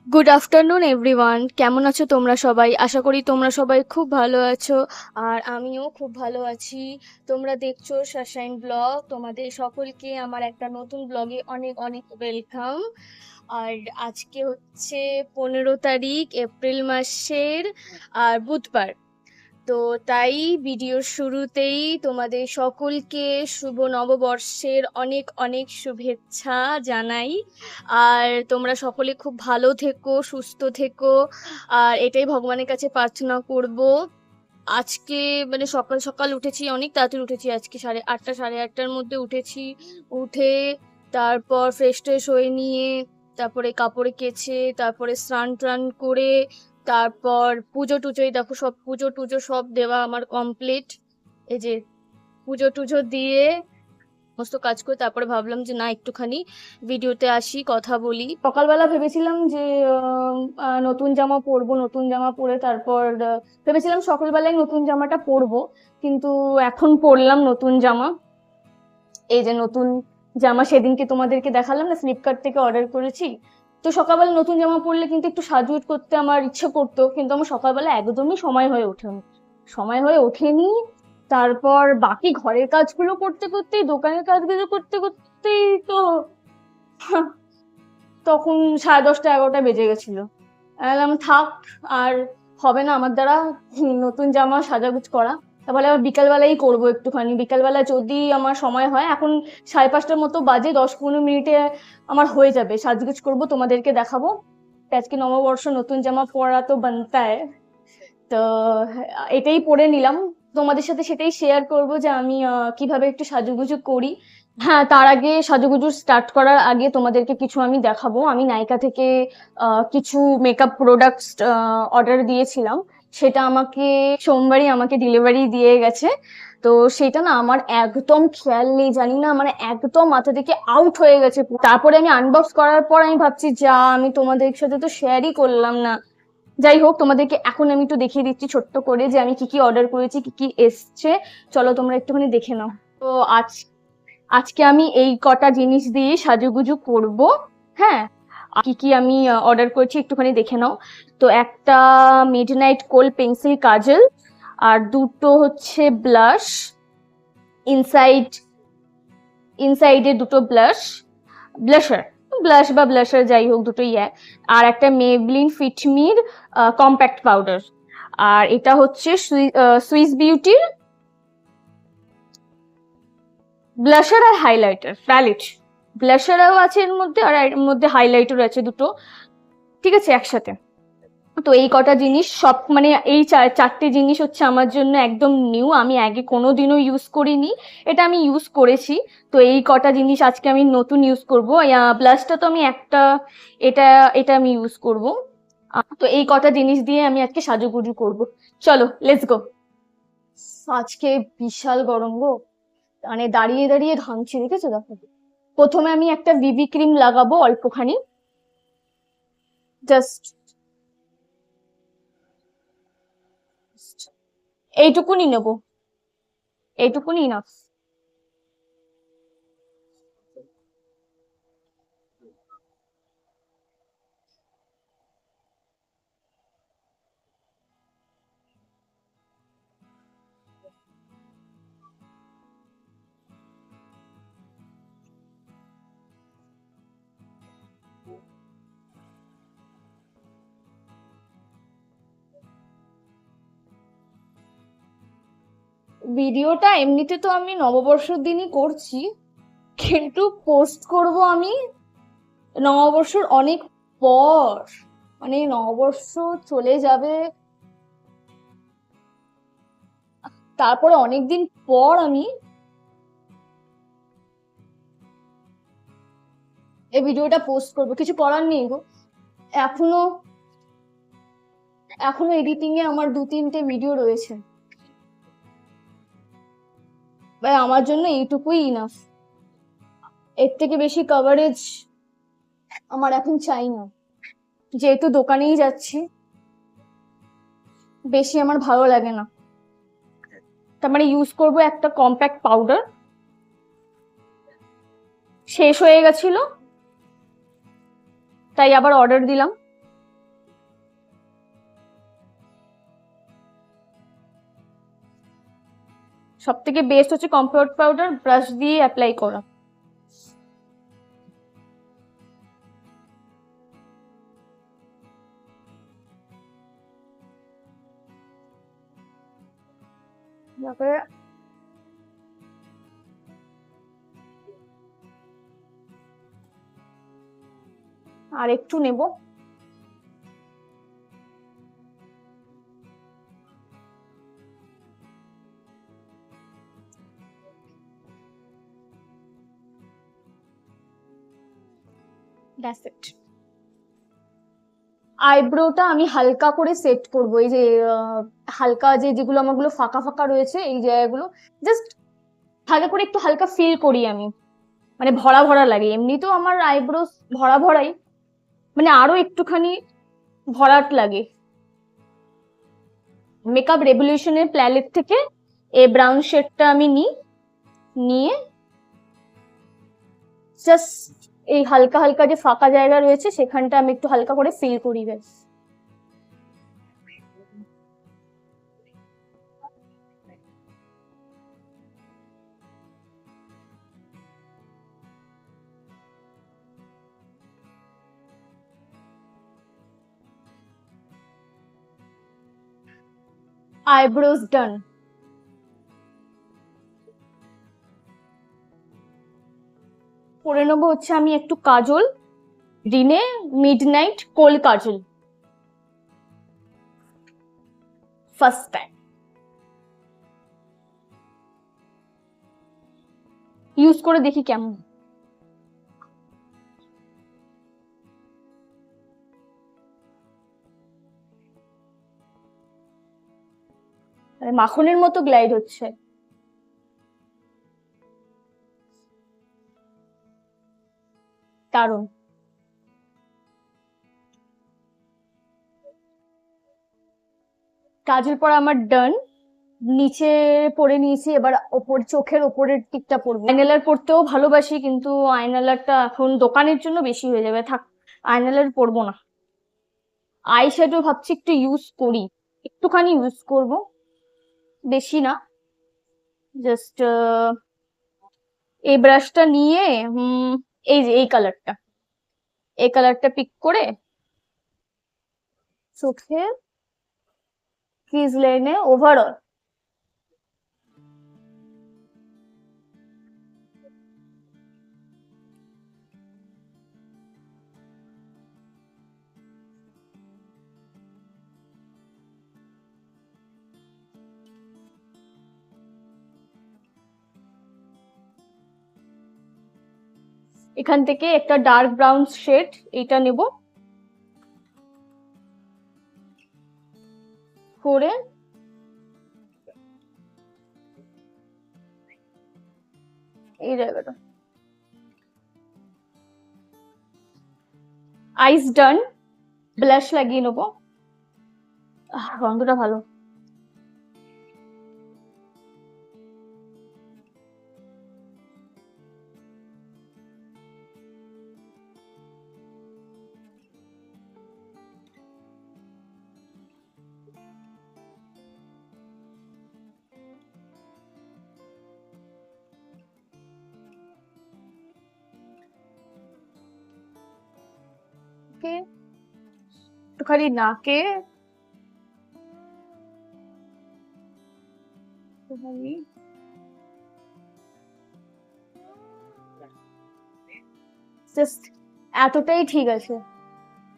Good afternoon everyone, কেমন আছো তোমরা সবাই? আশা করি তোমরা সবাই খুব ভালো আছো। আর আমিও খুব ভালো আছি। তোমরা দেখছো সানশাইন ব্লগ। তোমাদের সকলকে আমার একটা নতুন ব্লগে অনেক অনেক ওয়েলকাম। আর আজকে হচ্ছে 15 তারিখ এপ্রিল মাসের আর বুধবার। তো তাই ভিডিওর শুরুতেই তোমাদের সকলকে শুভ নববর্ষের অনেক অনেক শুভেচ্ছা জানাই। আর তোমরা সকলে খুব ভালো থেকো, সুস্থ থেকো। আর এটাই ভগবানের কাছে প্রার্থনা করব। আজকে মানে সকাল সকাল উঠেছি, অনেক তাড়াতাড়ি উঠেছি, আজকে 8:30 8:30টার মধ্যে উঠেছি। উঠে তারপর ফ্রেশ ট্রেশ হয়ে নিয়ে তারপরে কাপড়ে কেচে তারপরে স্নান টান করে তারপর পুজো টুজোই দেখো, সব পুজো টুজো সব দেওয়া আমার কমপ্লিট। এই যে পুজো টুজো দিয়ে সমস্ত কাজ করে তারপরে ভাবলাম যে না, একটুখানি ভিডিওতে আসি, কথা বলি। সকালবেলা ভেবেছিলাম যে নতুন জামা পরবো, নতুন জামা পরে তারপর ভেবেছিলাম সকালবেলায় নতুন জামাটা পরবো, কিন্তু এখন পরলাম নতুন জামা। এই যে নতুন জামা সেদিনকে তোমাদেরকে দেখালাম না, ফ্লিপকার্ট থেকে অর্ডার করেছি। তো সকালবেলা নতুন জামা পরলে কিন্তু একটু সাজুগুজ করতে আমার ইচ্ছে করতো, কিন্তু আমার সকালবেলা একদমই সময় হয়ে ওঠেনি। তারপর বাকি ঘরের কাজগুলো করতে করতেই, দোকানের কাজগুলো করতে করতেই তো তখন 10:30 11টা বেজে গেছিল। বললাম থাক, আর হবে না আমার দ্বারা নতুন জামা সাজাগুজ করা। তাহলে আবার বিকালবেলাই করবো, একটুখানি বিকালবেলা যদি আমার সময় হয়। এখন 5:30টার মতো বাজে, 10-15 মিনিটে আমার হয়ে যাবে, সাজগুজ করবো, তোমাদেরকে দেখাবো। আজকে নববর্ষ, নতুন জামা পরা তো বানতায়। তো এটাই পরে নিলাম, তোমাদের সাথে সেটাই শেয়ার করব যে আমি কিভাবে একটু সাজুগুজু করি। হ্যাঁ, তার আগে সাজুগুজু স্টার্ট করার আগে তোমাদেরকে কিছু আমি দেখাবো। আমি নাইকা থেকে কিছু মেকআপ প্রোডাক্টস অর্ডার দিয়েছিলাম, সেটা আমাকে সোমবারই আমাকে ডেলিভারি দিয়ে গেছে। তো সেটা না আমার একদম খেয়াল নেই, জানি না, মানে একদম মাথা থেকে আউট হয়ে গেছে। তারপরে আমি আনবক্স করার পর আমি ভাবছি যা, আমি তোমাদের সাথে তো শেয়ারই করলাম না। যাই হোক, তোমাদেরকে এখন আমি একটু দেখিয়ে দিচ্ছি ছোট্ট করে যে আমি কি কি অর্ডার করেছি, কি কি এসছে। চলো তোমরা একটুখানি দেখে নাও। তো আজকে আমি এই কটা জিনিস দিয়ে সাজুগুজু করব। হ্যাঁ, কি কি আমি অর্ডার করেছি একটুখানি দেখে নাও। তো একটা মিডনাইট কোল পেন্সিল কাজল, আর দুটো হচ্ছে ব্লাশ, ইনসাইড ইনসাইডে দুটো ব্লাশার, ব্লাশ বা ব্লাশার যাই হোক, দুটোই এক। আর একটা মেবলিন ফিটমির কম্প্যাক্ট পাউডার। আর এটা হচ্ছে সুইস বিউটির ব্লাশার আর হাইলাইটার প্যালেট। ব্লাশারও আছে এর মধ্যে, আর এর মধ্যে হাইলাইটার আছে দুটো, ঠিক আছে, একসাথে। তো এই কটা জিনিস সব, মানে এই চারটে জিনিস হচ্ছে আমার জন্য একদম নিউ, আমি আগে কোনোদিনও ইউজ করিনি, এটা আমি ইউজ করেছি। তো এই কটা জিনিস আজকে আমি নতুন ইউজ করব। ব্লাশটা তো আমি একটা, এটা এটা আমি ইউজ করব। তো এই কটা জিনিস দিয়ে আমি আজকে সাজুগুজু করব। চলো লেটস গো। আজকে বিশাল গরম গো, মানে দাঁড়িয়ে দাঁড়িয়ে ঘামছি, দেখেছো? দেখো, প্রথমে আমি একটা বিবি ক্রিম লাগাবো অল্পখানি, জাস্ট এইটুকুনি নেবো, এইটুকুনি না। ভিডিওটা এমনিতে তো আমি নববর্ষের দিনই করছি, কিন্তু পোস্ট করব আমি নববর্ষর অনেক পর, মানে নববর্ষ চলে যাবে, তারপরে অনেকদিন পর আমি এই ভিডিওটা পোস্ট করব। কিছু করার নেই গো, এখনো এখনো এডিটিং এ আমার 2-3টে ভিডিও রয়েছে, ভাই আমার জন্য এইটুকুই ইনাফ। এর থেকে বেশি কভারেজ আমার এখন চাই না, যেহেতু দোকানেই যাচ্ছি, বেশি আমার ভালো লাগে না। তার মানে ইউজ করব একটা কম্প্যাক্ট পাউডার, শেষ হয়ে গেছিল তাই আবার অর্ডার দিলাম। সব থেকে বেস্ট হচ্ছে কম্পাক্ট পাউডার ব্রাশ দিয়ে অ্যাপ্লাই করা। তারপরে আর একটু নেব। That's it. আইব্রোটা আমি হালকা করে সেট করবো, এই যে হালকা যেগুলো আমারগুলো ফাঁকা ফাঁকা রয়েছে এই জায়গাগুলো জাস্ট হালকা করে একটু হালকা ফিল করি আমি, মানে ভরা ভরা লাগে। এমনিতেও আমার আইব্রোস ভরা ভরাই, মানে আরো একটুখানি ভরাট লাগে। মেকআপ রেভলিউশনের প্যালেট থেকে এই ব্রাউন শেডটা আমি নিয়ে জাস্ট এই হালকা হালকা যে ফাঁকা জায়গা রয়েছে সেখানটা আমি একটু হালকা করে ফিল করি ব্যাস। আইব্রোস ডান। পরে নেবো হচ্ছে আমি একটু কাজল, রিনে মিডনাইট কোল কাজল, ফার্স্ট টাইম ইউজ করে দেখি কেমন। মাখনের মতো গ্লাইড হচ্ছে। দারুণ। কাজল পরা আমার ডান, নিচে পরে নিয়েছি, এবার ওপর চোখের ওপরের দিকটা পরবো। আইনালার পরতেও ভালোবাসি কিন্তু আইনালারটা এখন দোকানের জন্য বেশি হয়ে যাবে, থাক আইনালার পরবো না। আই শ্যাডো ভাবছি একটু ইউজ করি, একটুখানি ইউজ করব, বেশি না। জাস্ট এই ব্রাশটা নিয়ে এই যে এই কালারটা পিক করে চোখে ক্রিজ লাইনে ওভারঅল এখান থেকে একটা ডার্ক ব্রাউন শেড এটা নেব, করে এই জায়গাটা আইস ডান। ব্লাশ লাগিয়ে নেবো, গন্ধটা ভালো। একটুখানি নাকে জাস্ট এতটাই ঠিক আছে,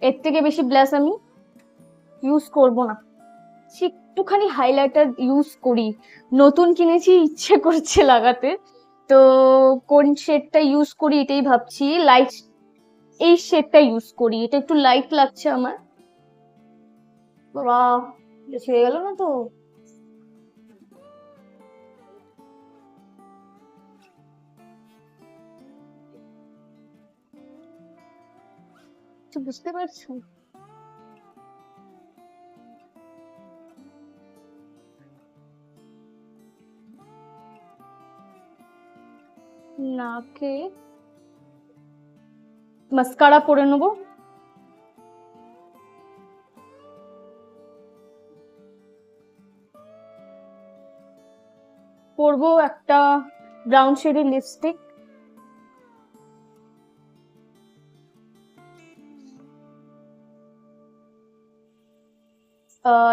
এর থেকে বেশি ব্লাশ আমি ইউজ করব না। একটুখানি হাইলাইটার ইউজ করি, নতুন কিনেছি ইচ্ছে করছে লাগাতে, তো কোন শেডটা ইউজ করি এটাই ভাবছি। লাইট এই শেডটা ইউজ করি, এটা একটু লাইট লাগছে আমার। বাবা ছেড়ে গেল না তো। বুঝতে পারছো? নাকে মাস্কারা পরে নেবো, করব একটা ব্রাউন শেডের লিপস্টিক।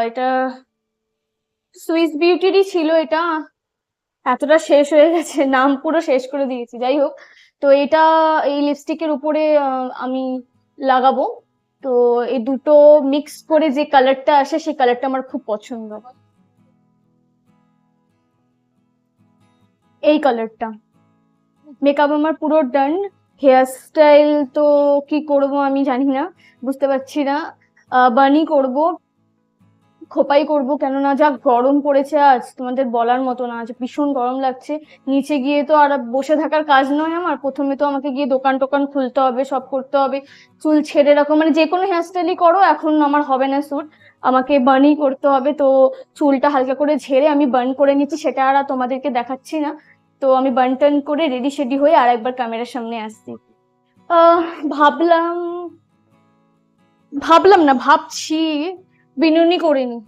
এটা সুইস বিউটিরই ছিল এটা, এতটা শেষ হয়ে গেছে, নাম পুরো শেষ করে দিয়েছি। যাই হোক, তো এটা এই লিপস্টিকের উপরে আমি লাগাবো। তো এই দুটো মিক্স করে যে কালারটা আসে সেই কালারটা আমার খুব পছন্দ, এই কালারটা। মেকআপ আমার পুরো ডান। হেয়ার স্টাইল তো কি করব আমি জানি না, বুঝতে পারছি না। বানি করব, খোপাই করব, কেননা যা গরম পড়েছে আজ তোমাদের বলার মতো না, আজ ভীষণ গরম লাগছে। নিচে গিয়ে তো আর বসে থাকার কাজ নয় আমার, প্রথমে তো আমাকে গিয়ে দোকান টোকান খুলতে হবে, সব করতে হবে। চুল ছেড়ে রাখো, মানে যে কোনো হেয়ারস্টাইলই করো এখন আমার হবে না স্যুট, আমাকে বানি করতে হবে। তো চুলটা হালকা করে ঝেড়ে আমি বার্ন করে নিচ্ছি, সেটা আর তোমাদেরকে দেখাচ্ছি না। তো আমি বার্ন টার্ন করে রেডি শেডি হয়ে আর একবার ক্যামেরার সামনে আসছি। আহ ভাবলাম ভাবলাম না, ভাবছি বিনুনি করে নি,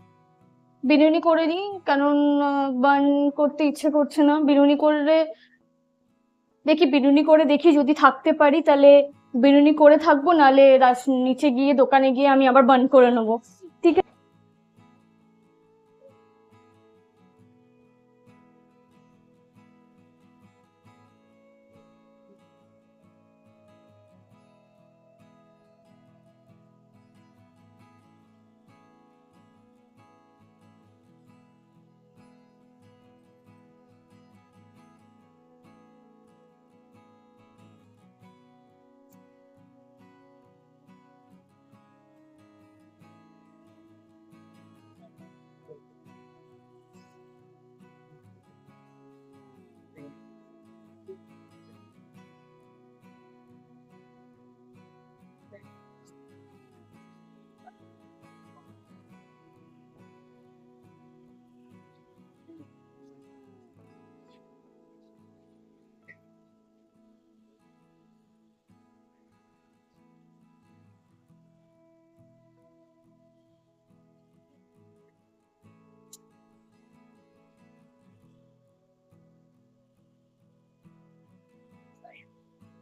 বিনুনি করে নি, কারণ বার্ন করতে ইচ্ছে করছে না। বিনুনি করলে দেখি, বিনুনি করে দেখি যদি থাকতে পারি তাহলে বিনুনি করে থাকবো, নালে নিচে গিয়ে দোকানে গিয়ে আমি আবার বার্ন করে নেবো। ঠিক আছে।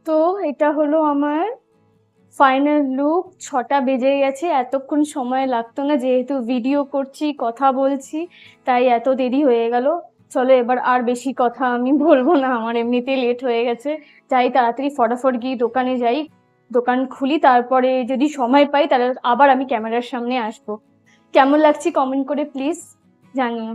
তো এটা হলো আমার ফাইনাল লুক। 6টা বেজে গেছে, এতক্ষণ সময় লাগতো না, যেহেতু ভিডিও করছি কথা বলছি তাই এত দেরি হয়ে গেল। চলো এবার আর বেশি কথা আমি বলবো না, আমার এমনিতেই লেট হয়ে গেছে। যাই তাড়াতাড়ি ফটাফট গিয়ে দোকানে যাই, দোকান খুলি, তারপরে যদি সময় পাই তাহলে আবার আমি ক্যামেরার সামনে আসবো। কেমন লাগছে কমেন্ট করে প্লিজ জানিও।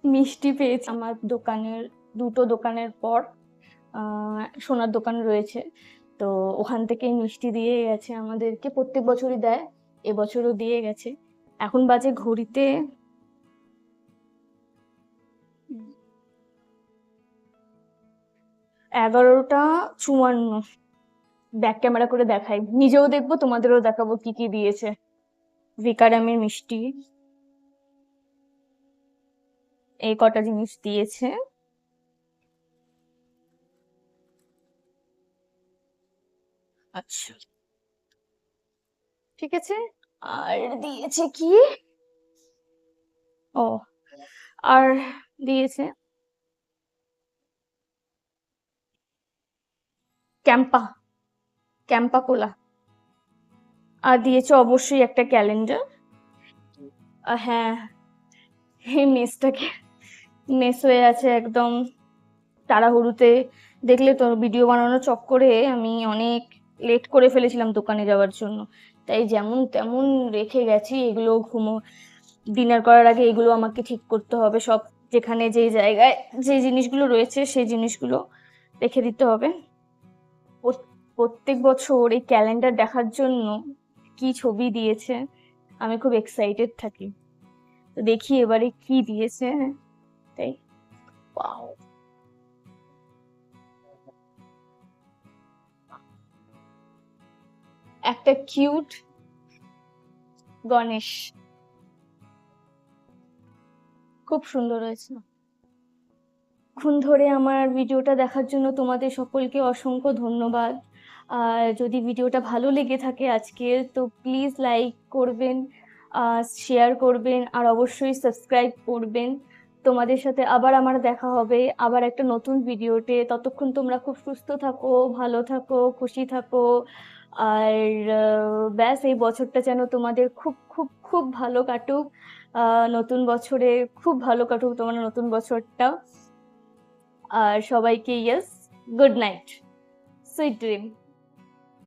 মিষ্টি পেয়েছি আমার দোকানের, দুটো দোকানের পর সোনার দোকান রয়েছে, তো ওখান থেকে মিষ্টি দিয়ে গেছে আমাদেরকে, প্রত্যেক বছরই দেয়, এবছরও দিয়ে গেছে। এখন বাজে ঘড়িতে 11টা 54। ব্যাক ক্যামেরা করে দেখাই, নিজেও দেখবো তোমাদেরও দেখাবো কি কি দিয়েছে। ভিকারামের মিষ্টি, এই কটা জিনিস দিয়েছে। আচ্ছা, ঠিক আছে। আর দিয়েছে কি, ও, আর দিয়েছে ক্যাম্পা, ক্যাম্পা কোলা। আর দিয়েছে অবশ্যই একটা ক্যালেন্ডার। হ্যাঁ, এই মেসটাকে, মেস হয়ে আছে একদম তাড়াহুড়োতে। দেখলে তো ভিডিও বানানোর চক্করে আমি অনেক লেট করে ফেলেছিলাম দোকানে যাওয়ার জন্য, তাই যেমন তেমন রেখে গেছি। এগুলো ডিনার করার আগে এগুলো আমাকে ঠিক করতে হবে সব, যেখানে যেই জায়গায় যে জিনিসগুলো রয়েছে সেই জিনিসগুলো রেখে দিতে হবে। প্রত্যেক বছর এই ক্যালেন্ডার দেখার জন্য কি ছবি দিয়েছে, আমি খুব এক্সাইটেড থাকি। তো দেখি এবারে কি দিয়েছে। তাই, ওয়াও, একটা কিউট গণেশ, খুব সুন্দর হয়েছে। ক্ষণ ধরে আমার ভিডিওটা দেখার জন্য তোমাদের সকলকে অসংখ্য ধন্যবাদ। আর যদি ভিডিওটা ভালো লেগে থাকে আজকের, তো প্লিজ লাইক করবেন, শেয়ার করবেন, আর অবশ্যই সাবস্ক্রাইব করবেন। তোমাদের সাথে আবার আমার দেখা হবে আবার একটা নতুন ভিডিওতে। ততক্ষণ তোমরা খুব সুস্থ থাকো, ভালো থাকো, খুশি থাকো। আর ব্যাস, এই বছরটা যেন তোমাদের খুব খুব খুব ভালো কাটুক। নতুন বছরে খুব ভালো কাটুক তোমার নতুন বছরটা। আর সবাইকে yes, good night, sweet dream.